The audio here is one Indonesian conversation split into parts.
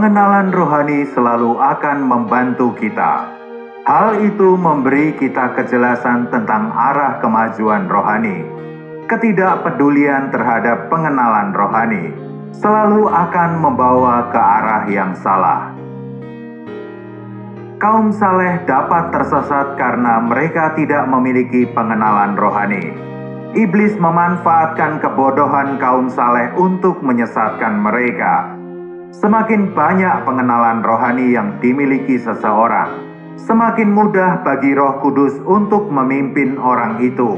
pengenalan rohani selalu akan membantu kita. Hal itu memberi kita kejelasan tentang arah kemajuan rohani. Ketidakpedulian terhadap pengenalan rohani selalu akan membawa ke arah yang salah. Kaum saleh dapat tersesat karena mereka tidak memiliki pengenalan rohani. Iblis memanfaatkan kebodohan kaum saleh untuk menyesatkan mereka. Semakin banyak pengenalan rohani yang dimiliki seseorang, semakin mudah bagi Roh Kudus untuk memimpin orang itu.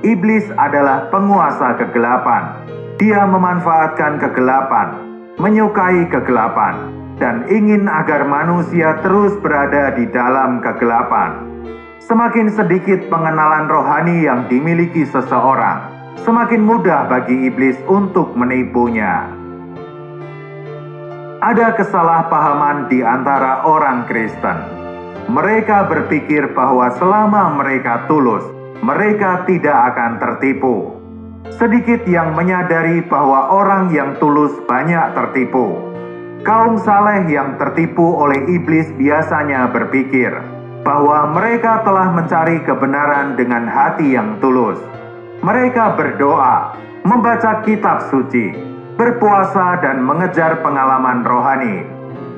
Iblis adalah penguasa kegelapan. Dia memanfaatkan kegelapan, menyukai kegelapan, dan ingin agar manusia terus berada di dalam kegelapan. Semakin sedikit pengenalan rohani yang dimiliki seseorang, semakin mudah bagi iblis untuk menipunya. Ada kesalahpahaman di antara orang Kristen. Mereka berpikir bahwa selama mereka tulus, mereka tidak akan tertipu. Sedikit yang menyadari bahwa orang yang tulus banyak tertipu. Kaum saleh yang tertipu oleh iblis biasanya berpikir bahwa mereka telah mencari kebenaran dengan hati yang tulus. Mereka berdoa, membaca kitab suci, berpuasa dan mengejar pengalaman rohani.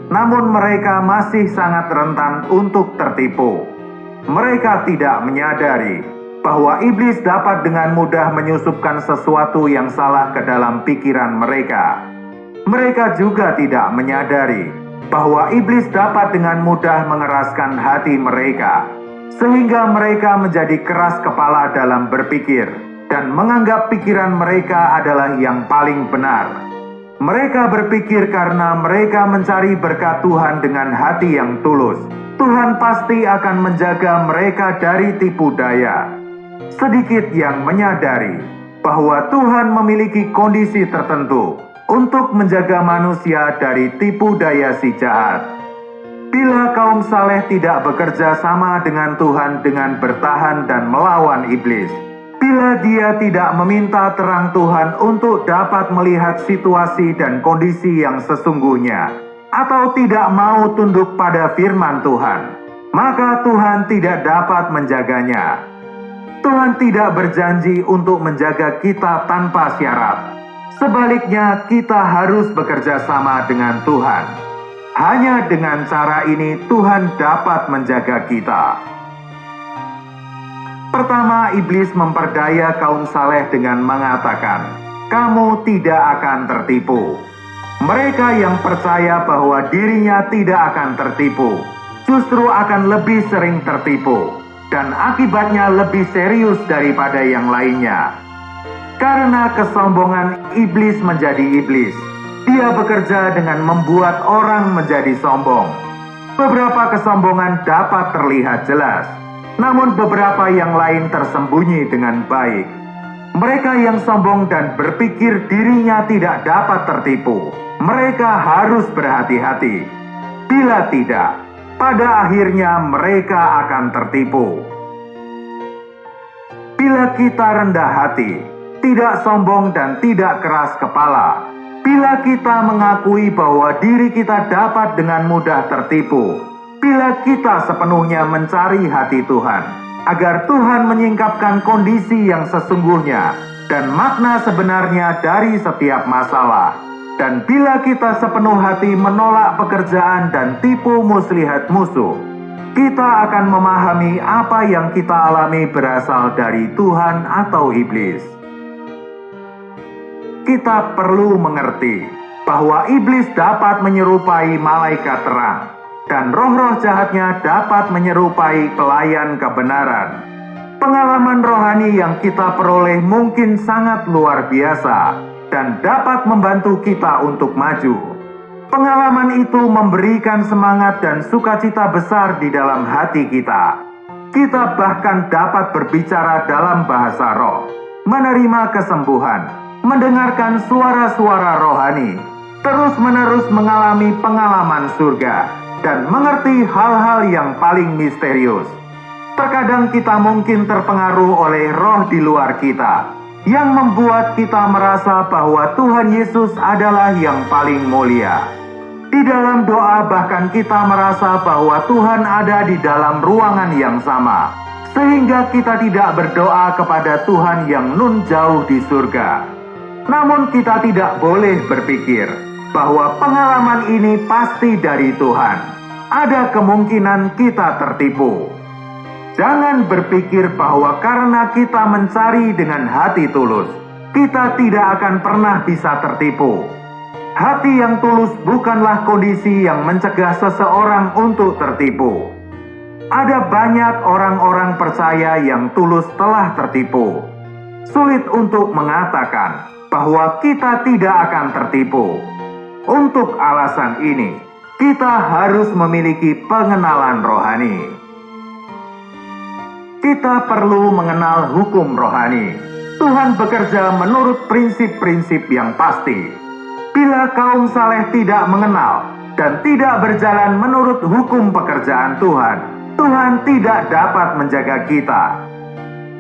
Namun mereka masih sangat rentan untuk tertipu. Mereka tidak menyadari bahwa iblis dapat dengan mudah menyusupkan sesuatu yang salah ke dalam pikiran mereka. Mereka juga tidak menyadari bahwa iblis dapat dengan mudah mengeraskan hati mereka, sehingga mereka menjadi keras kepala dalam berpikir dan menganggap pikiran mereka adalah yang paling benar. Mereka berpikir karena mereka mencari berkat Tuhan dengan hati yang tulus, Tuhan pasti akan menjaga mereka dari tipu daya. Sedikit yang menyadari bahwa Tuhan memiliki kondisi tertentu untuk menjaga manusia dari tipu daya si jahat. Bila kaum saleh tidak bekerja sama dengan Tuhan dengan bertahan dan melawan iblis, bila dia tidak meminta terang Tuhan untuk dapat melihat situasi dan kondisi yang sesungguhnya, atau tidak mau tunduk pada firman Tuhan, maka Tuhan tidak dapat menjaganya. Tuhan tidak berjanji untuk menjaga kita tanpa syarat. Sebaliknya, kita harus bekerja sama dengan Tuhan. Hanya dengan cara ini Tuhan dapat menjaga kita. Pertama, iblis memperdaya kaum saleh dengan mengatakan, "Kamu tidak akan tertipu." Mereka yang percaya bahwa dirinya tidak akan tertipu, justru akan lebih sering tertipu, dan akibatnya lebih serius daripada yang lainnya. Karena kesombongan iblis menjadi iblis, dia bekerja dengan membuat orang menjadi sombong. Beberapa kesombongan dapat terlihat jelas, namun beberapa yang lain tersembunyi dengan baik. Mereka yang sombong dan berpikir dirinya tidak dapat tertipu, mereka harus berhati-hati. Bila tidak, pada akhirnya mereka akan tertipu. Bila kita rendah hati, tidak sombong dan tidak keras kepala, bila kita mengakui bahwa diri kita dapat dengan mudah tertipu, bila kita sepenuhnya mencari hati Tuhan, agar Tuhan menyingkapkan kondisi yang sesungguhnya dan makna sebenarnya dari setiap masalah, dan bila kita sepenuh hati menolak pekerjaan dan tipu muslihat musuh, kita akan memahami apa yang kita alami berasal dari Tuhan atau iblis. Kita perlu mengerti bahwa iblis dapat menyerupai malaikat terang, dan roh-roh jahatnya dapat menyerupai pelayan kebenaran. Pengalaman rohani yang kita peroleh mungkin sangat luar biasa dan dapat membantu kita untuk maju. Pengalaman itu memberikan semangat dan sukacita besar di dalam hati kita. Kita bahkan dapat berbicara dalam bahasa roh, menerima kesembuhan, mendengarkan suara-suara rohani, terus-menerus mengalami pengalaman surga, dan mengerti hal-hal yang paling misterius. Terkadang kita mungkin terpengaruh oleh roh di luar kita, yang membuat kita merasa bahwa Tuhan Yesus adalah yang paling mulia. Di dalam doa bahkan kita merasa bahwa Tuhan ada di dalam ruangan yang sama, sehingga kita tidak berdoa kepada Tuhan yang nun jauh di surga. Namun kita tidak boleh berpikir bahwa pengalaman ini pasti dari Tuhan. Ada kemungkinan kita tertipu. Jangan berpikir bahwa karena kita mencari dengan hati tulus, kita tidak akan pernah bisa tertipu. Hati yang tulus bukanlah kondisi yang mencegah seseorang untuk tertipu. Ada banyak orang-orang percaya yang tulus telah tertipu. Sulit untuk mengatakan bahwa kita tidak akan tertipu. Untuk alasan ini, kita harus memiliki pengenalan rohani. Kita perlu mengenal hukum rohani. Tuhan bekerja menurut prinsip-prinsip yang pasti. Bila kaum saleh tidak mengenal dan tidak berjalan menurut hukum pekerjaan Tuhan, Tuhan tidak dapat menjaga kita.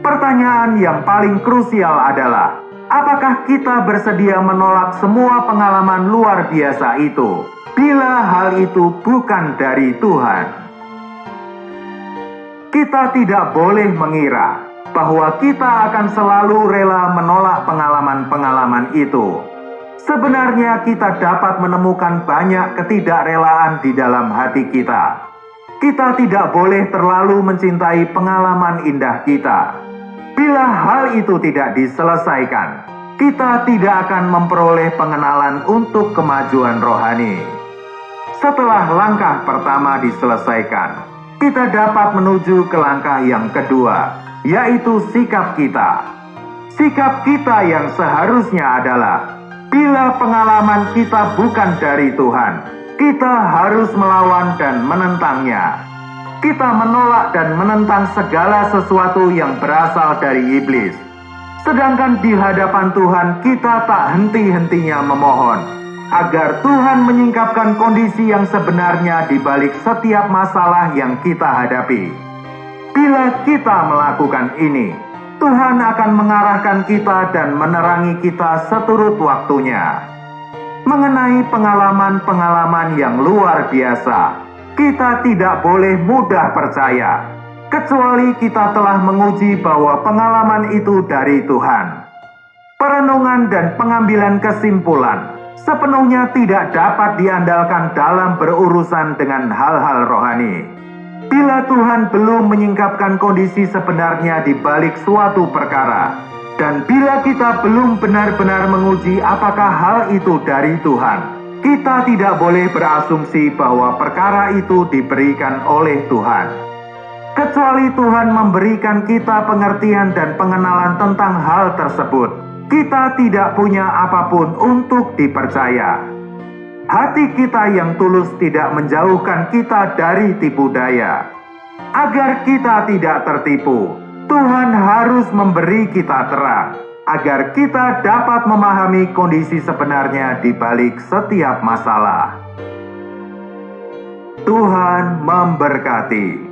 Pertanyaan yang paling krusial adalah, apakah kita bersedia menolak semua pengalaman luar biasa itu bila hal itu bukan dari Tuhan? Kita tidak boleh mengira bahwa kita akan selalu rela menolak pengalaman-pengalaman itu. Sebenarnya kita dapat menemukan banyak ketidakrelaan di dalam hati kita. Kita tidak boleh terlalu mencintai pengalaman indah kita. Bila hal itu tidak diselesaikan, kita tidak akan memperoleh pengenalan untuk kemajuan rohani. Setelah langkah pertama diselesaikan, kita dapat menuju ke langkah yang kedua, yaitu sikap kita. Sikap kita yang seharusnya adalah, bila pengalaman kita bukan dari Tuhan, kita harus melawan dan menentangnya. Kita menolak dan menentang segala sesuatu yang berasal dari iblis. Sedangkan di hadapan Tuhan kita tak henti-hentinya memohon agar Tuhan menyingkapkan kondisi yang sebenarnya di balik setiap masalah yang kita hadapi. Bila kita melakukan ini, Tuhan akan mengarahkan kita dan menerangi kita seturut waktunya. Mengenai pengalaman-pengalaman yang luar biasa, kita tidak boleh mudah percaya, kecuali kita telah menguji bahwa pengalaman itu dari Tuhan. Perenungan dan pengambilan kesimpulan sepenuhnya tidak dapat diandalkan dalam berurusan dengan hal-hal rohani. Bila Tuhan belum menyingkapkan kondisi sebenarnya di balik suatu perkara, dan bila kita belum benar-benar menguji apakah hal itu dari Tuhan, kita tidak boleh berasumsi bahwa perkara itu diberikan oleh Tuhan. Kecuali Tuhan memberikan kita pengertian dan pengenalan tentang hal tersebut, kita tidak punya apapun untuk dipercaya. Hati kita yang tulus tidak menjauhkan kita dari tipu daya. Agar kita tidak tertipu, Tuhan harus memberi kita terang, agar kita dapat memahami kondisi sebenarnya di balik setiap masalah. Tuhan memberkati.